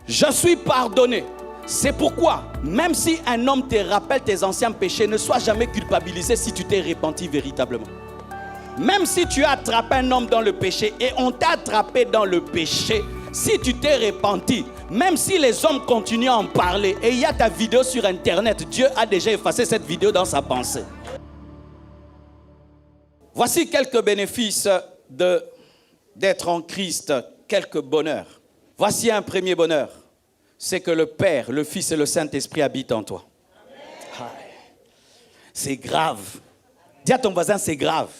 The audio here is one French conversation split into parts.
Je suis pardonné. C'est pourquoi, même si un homme te rappelle tes anciens péchés, ne sois jamais culpabilisé si tu t'es repenti véritablement. Même si tu as attrapé un homme dans le péché et on t'a attrapé dans le péché, si tu t'es repenti, même si les hommes continuent à en parler, et il y a ta vidéo sur internet, Dieu a déjà effacé cette vidéo dans sa pensée. Voici quelques bénéfices d'être en Christ, quelques bonheurs. Voici un premier bonheur, c'est que le Père, le Fils et le Saint-Esprit habitent en toi. C'est grave. Dis à ton voisin, c'est grave.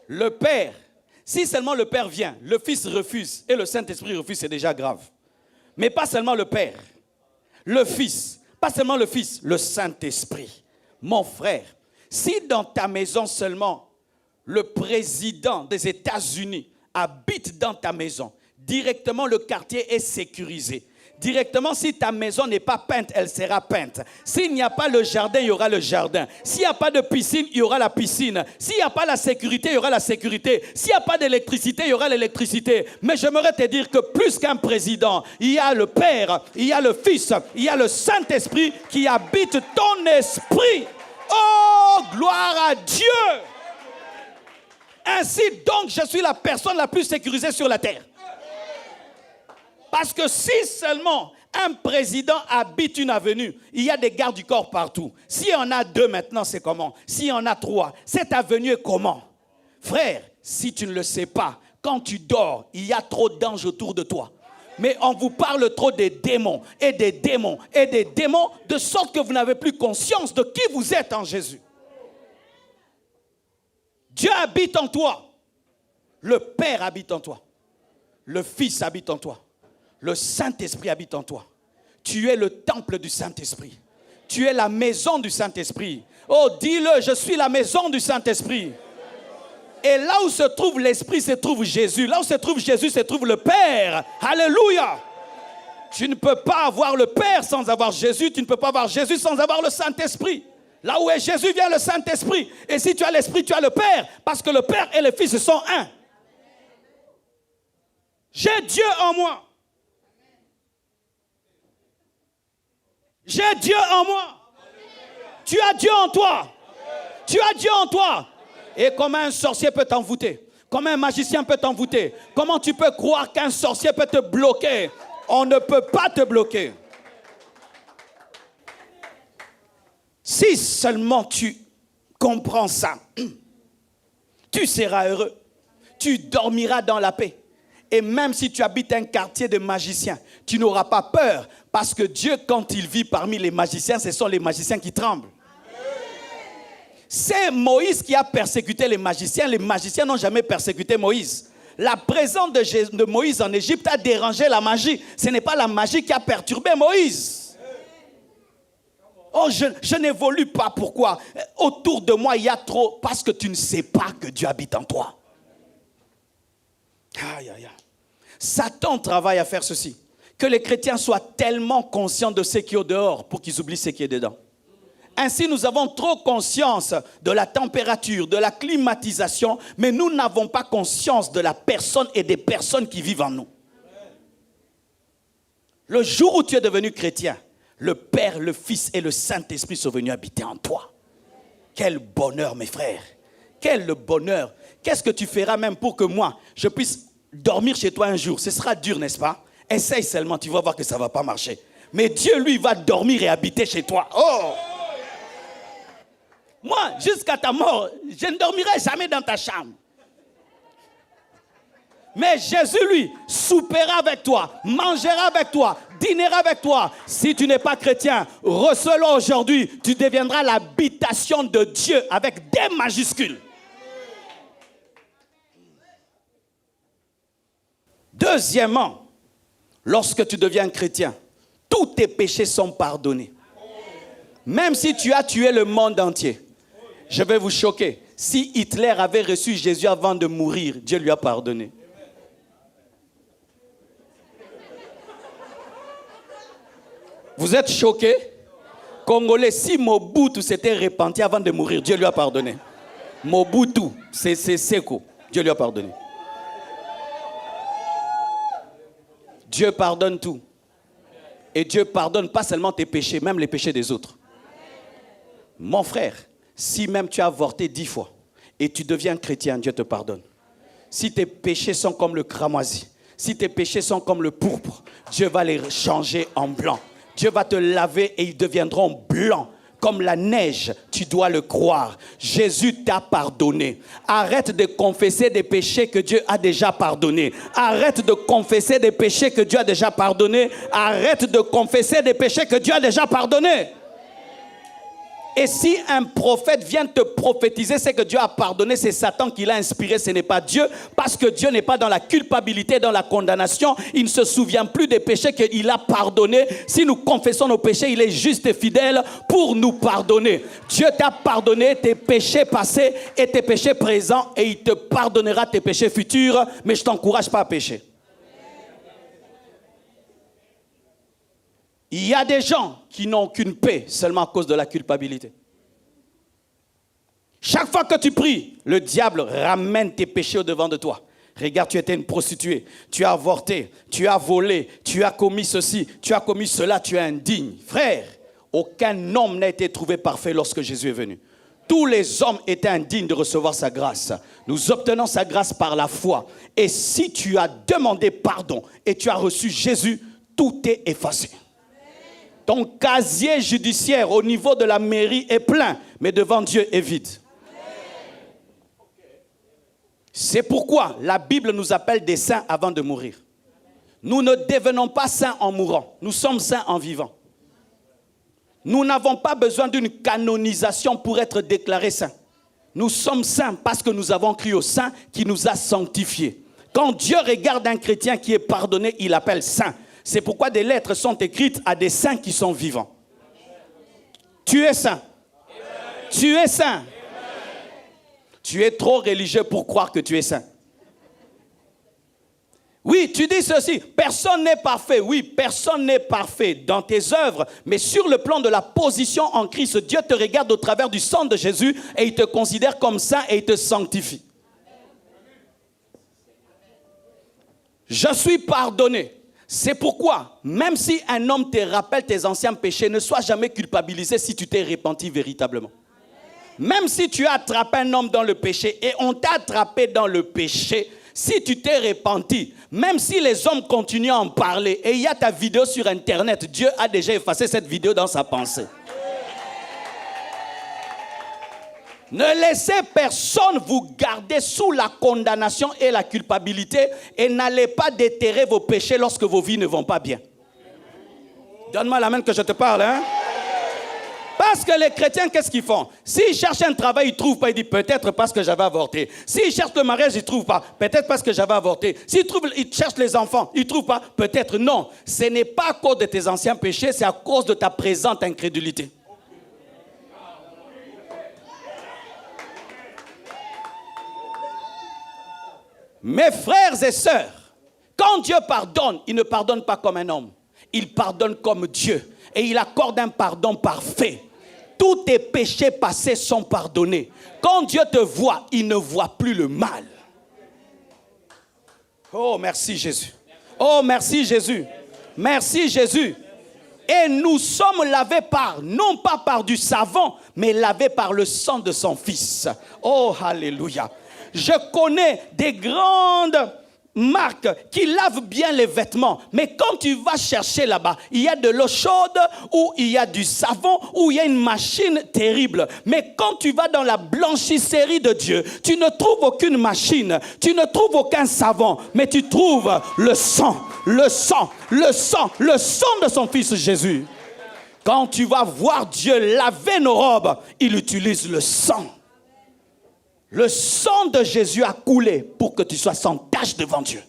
Le Père, si seulement le Père vient, le Fils refuse et le Saint-Esprit refuse, c'est déjà grave. Mais pas seulement le Père, le Fils, pas seulement le Fils, le Saint-Esprit. Mon frère, si dans ta maison seulement, le président des États-Unis habite dans ta maison, directement le quartier est sécurisé. Directement, si ta maison n'est pas peinte, elle sera peinte. S'il n'y a pas le jardin, il y aura le jardin. S'il n'y a pas de piscine, il y aura la piscine. S'il n'y a pas la sécurité, il y aura la sécurité. S'il n'y a pas d'électricité, il y aura l'électricité. Mais j'aimerais te dire que plus qu'un président, il y a le Père, il y a le Fils, il y a le Saint-Esprit qui habite ton esprit. Oh, gloire à Dieu! Ainsi donc, je suis la personne la plus sécurisée sur la terre. Parce que si seulement un président habite une avenue, il y a des gardes du corps partout. S'il y en a 2 maintenant, c'est comment? S'il y en a 3, cette avenue est comment? Frère, si tu ne le sais pas, quand tu dors, il y a trop d'anges autour de toi. Mais on vous parle trop des démons et des démons et des démons, de sorte que vous n'avez plus conscience de qui vous êtes en Jésus. Dieu habite en toi. Le Père habite en toi. Le Fils habite en toi. Le Saint-Esprit habite en toi. Tu es le temple du Saint-Esprit. Tu es la maison du Saint-Esprit. Oh, dis-le, je suis la maison du Saint-Esprit. Et là où se trouve l'Esprit, se trouve Jésus. Là où se trouve Jésus, se trouve le Père. Alléluia. Tu ne peux pas avoir le Père sans avoir Jésus. Tu ne peux pas avoir Jésus sans avoir le Saint-Esprit. Là où est Jésus, vient le Saint-Esprit. Et si tu as l'Esprit, tu as le Père. Parce que le Père et le Fils sont un. J'ai Dieu en moi. J'ai Dieu en moi. Tu as Dieu en toi. Tu as Dieu en toi. Et comment un sorcier peut t'envoûter? Comment un magicien peut t'envoûter? Comment tu peux croire qu'un sorcier peut te bloquer? On ne peut pas te bloquer. Si seulement tu comprends ça, tu seras heureux. Tu dormiras dans la paix. Et même si tu habites un quartier de magiciens, tu n'auras pas peur. Parce que Dieu, quand il vit parmi les magiciens, ce sont les magiciens qui tremblent. C'est Moïse qui a persécuté les magiciens. Les magiciens n'ont jamais persécuté Moïse. La présence de Moïse en Égypte a dérangé la magie. Ce n'est pas la magie qui a perturbé Moïse. Oh, je n'évolue pas. Pourquoi? Autour de moi, il y a trop. Parce que tu ne sais pas que Dieu habite en toi. Aïe, aïe, aïe. Satan travaille à faire ceci. Que les chrétiens soient tellement conscients de ce qui est au dehors pour qu'ils oublient ce qui est dedans. Ainsi, nous avons trop conscience de la température, de la climatisation, mais nous n'avons pas conscience de la personne et des personnes qui vivent en nous. Le jour où tu es devenu chrétien, le Père, le Fils et le Saint-Esprit sont venus habiter en toi. Quel bonheur, mes frères. Quel bonheur. Qu'est-ce que tu feras même pour que moi, je puisse dormir chez toi un jour? Ce sera dur, n'est-ce pas? Essaye seulement, tu vas voir que ça ne va pas marcher. Mais Dieu, lui, va dormir et habiter chez toi. Oh! Moi, jusqu'à ta mort, je ne dormirai jamais dans ta chambre. Mais Jésus, lui, soupera avec toi, mangera avec toi, dînera avec toi. Si tu n'es pas chrétien, reçois-le aujourd'hui. Tu deviendras l'habitation de Dieu avec des majuscules. Deuxièmement, lorsque tu deviens chrétien, tous tes péchés sont pardonnés. Même si tu as tué le monde entier. Je vais vous choquer. Si Hitler avait reçu Jésus avant de mourir, Dieu lui a pardonné. Vous êtes choqués? Congolais, si Mobutu s'était repenti avant de mourir, Dieu lui a pardonné. Mobutu, c'est Seko, Dieu lui a pardonné. Dieu pardonne tout. Et Dieu pardonne pas seulement tes péchés, même les péchés des autres. Mon frère, si même tu as avorté 10 fois et tu deviens chrétien, Dieu te pardonne. Si tes péchés sont comme le cramoisi, si tes péchés sont comme le pourpre, Dieu va les changer en blanc. Dieu va te laver et ils deviendront blancs. Comme la neige, tu dois le croire. Jésus t'a pardonné. Arrête de confesser des péchés que Dieu a déjà pardonnés. Arrête de confesser des péchés que Dieu a déjà pardonnés. Arrête de confesser des péchés que Dieu a déjà pardonnés. Et si un prophète vient te prophétiser, c'est que Dieu a pardonné, c'est Satan qui l'a inspiré, ce n'est pas Dieu, parce que Dieu n'est pas dans la culpabilité, dans la condamnation. Il ne se souvient plus des péchés qu'il a pardonnés. Si nous confessons nos péchés, il est juste et fidèle pour nous pardonner. Dieu t'a pardonné tes péchés passés et tes péchés présents, et il te pardonnera tes péchés futurs, mais je ne t'encourage pas à pécher. Il y a des gens qui n'ont aucune paix seulement à cause de la culpabilité. Chaque fois que tu pries, le diable ramène tes péchés au-devant de toi. Regarde, tu étais une prostituée, tu as avorté, tu as volé, tu as commis ceci, tu as commis cela, tu es indigne. Frère, aucun homme n'a été trouvé parfait lorsque Jésus est venu. Tous les hommes étaient indignes de recevoir sa grâce. Nous obtenons sa grâce par la foi. Et si tu as demandé pardon et tu as reçu Jésus, tout est effacé. Ton casier judiciaire au niveau de la mairie est plein, mais devant Dieu est vide. C'est pourquoi la Bible nous appelle des saints avant de mourir. Nous ne devenons pas saints en mourant, nous sommes saints en vivant. Nous n'avons pas besoin d'une canonisation pour être déclarés saints. Nous sommes saints parce que nous avons cru au Saint qui nous a sanctifiés. Quand Dieu regarde un chrétien qui est pardonné, il l'appelle saint. C'est pourquoi des lettres sont écrites à des saints qui sont vivants. Tu es saint. Tu es saint. Tu es trop religieux pour croire que tu es saint. Oui, tu dis ceci, personne n'est parfait. Oui, personne n'est parfait dans tes œuvres. Mais sur le plan de la position en Christ, Dieu te regarde au travers du sang de Jésus et il te considère comme saint et il te sanctifie. Je suis pardonné. C'est pourquoi, même si un homme te rappelle tes anciens péchés, ne sois jamais culpabilisé si tu t'es repenti véritablement. Même si tu as attrapé un homme dans le péché et on t'a attrapé dans le péché, si tu t'es repenti, même si les hommes continuent à en parler et il y a ta vidéo sur Internet, Dieu a déjà effacé cette vidéo dans sa pensée. Ne laissez personne vous garder sous la condamnation et la culpabilité et n'allez pas déterrer vos péchés lorsque vos vies ne vont pas bien. Donne-moi la main que je te parle, hein? Parce que les chrétiens, qu'est-ce qu'ils font? S'ils cherchent un travail, ils ne trouvent pas. Ils disent peut-être parce que j'avais avorté. S'ils cherchent le mariage, ils ne trouvent pas. Peut-être parce que j'avais avorté. Ils cherchent les enfants, ils ne trouvent pas. Peut-être non. Ce n'est pas à cause de tes anciens péchés, c'est à cause de ta présente incrédulité. Mes frères et sœurs, quand Dieu pardonne, il ne pardonne pas comme un homme. Il pardonne comme Dieu. Et il accorde un pardon parfait. Tous tes péchés passés sont pardonnés. Quand Dieu te voit, il ne voit plus le mal. Oh, merci Jésus. Oh, merci Jésus. Merci Jésus. Et nous sommes lavés non pas par du savon, mais lavés par le sang de son Fils. Oh, alléluia. Je connais des grandes marques qui lavent bien les vêtements. Mais quand tu vas chercher là-bas, il y a de l'eau chaude ou il y a du savon ou il y a une machine terrible. Mais quand tu vas dans la blanchisserie de Dieu, tu ne trouves aucune machine, tu ne trouves aucun savon, mais tu trouves le sang, le sang, le sang, le sang de son Fils Jésus. Quand tu vas voir Dieu laver nos robes, il utilise le sang. Le sang de Jésus a coulé pour que tu sois sans tache devant Dieu.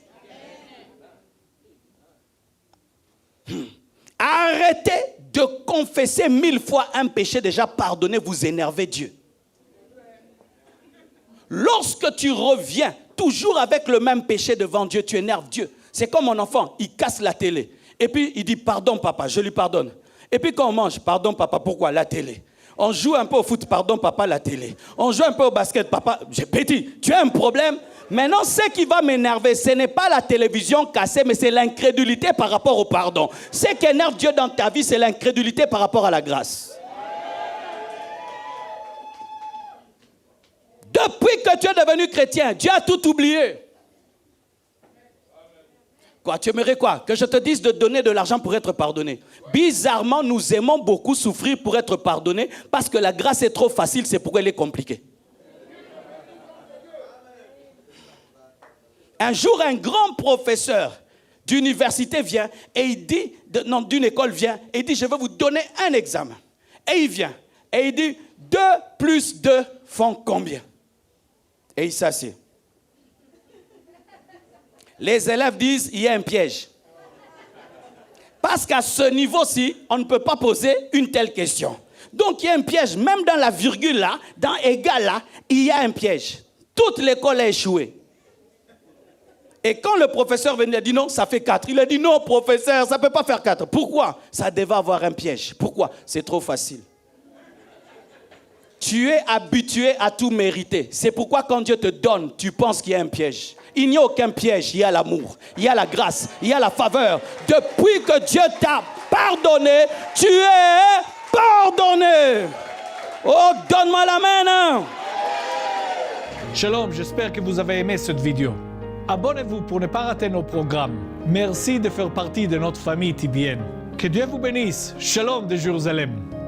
Arrêtez de confesser 1000 fois un péché déjà pardonné, vous énervez Dieu. Lorsque tu reviens toujours avec le même péché devant Dieu, tu énerves Dieu. C'est comme mon enfant, il casse la télé. Et puis il dit pardon papa, je lui pardonne. Et puis quand on mange, pardon papa, pourquoi la télé? On joue un peu au foot, pardon papa, la télé. On joue un peu au basket, papa, j'ai petit. Tu as un problème? Maintenant, ce qui va m'énerver, ce n'est pas la télévision cassée, mais c'est l'incrédulité par rapport au pardon. Ce qui énerve Dieu dans ta vie, c'est l'incrédulité par rapport à la grâce. Depuis que tu es devenu chrétien, Dieu a tout oublié. Quoi, tu aimerais quoi? Que je te dise de donner de l'argent pour être pardonné. Bizarrement, nous aimons beaucoup souffrir pour être pardonné parce que la grâce est trop facile, c'est pourquoi elle est compliquée. Un jour, un grand professeur d'université vient et il dit, d'une école vient et il dit, je vais vous donner un examen. Et il vient et il dit, 2 plus 2 font combien? Et il s'assied. Les élèves disent, il y a un piège. Parce qu'à ce niveau-ci, on ne peut pas poser une telle question. Donc il y a un piège, même dans la virgule là, dans égal là, il y a un piège. Toute l'école a échoué. Et quand le professeur venait, il a dit non, ça fait 4. Il a dit non, professeur, ça ne peut pas faire 4. Pourquoi? Ça devait avoir un piège. Pourquoi? C'est trop facile. Tu es habitué à tout mériter. C'est pourquoi quand Dieu te donne, tu penses qu'il y a un piège. Il n'y a aucun piège. Il y a l'amour, il y a la grâce, il y a la faveur. Depuis que Dieu t'a pardonné, tu es pardonné. Oh, donne-moi la main. Hein? Shalom, j'espère que vous avez aimé cette vidéo. Abonnez-vous pour ne pas rater nos programmes. Merci de faire partie de notre famille TBN. Que Dieu vous bénisse. Shalom de Jérusalem.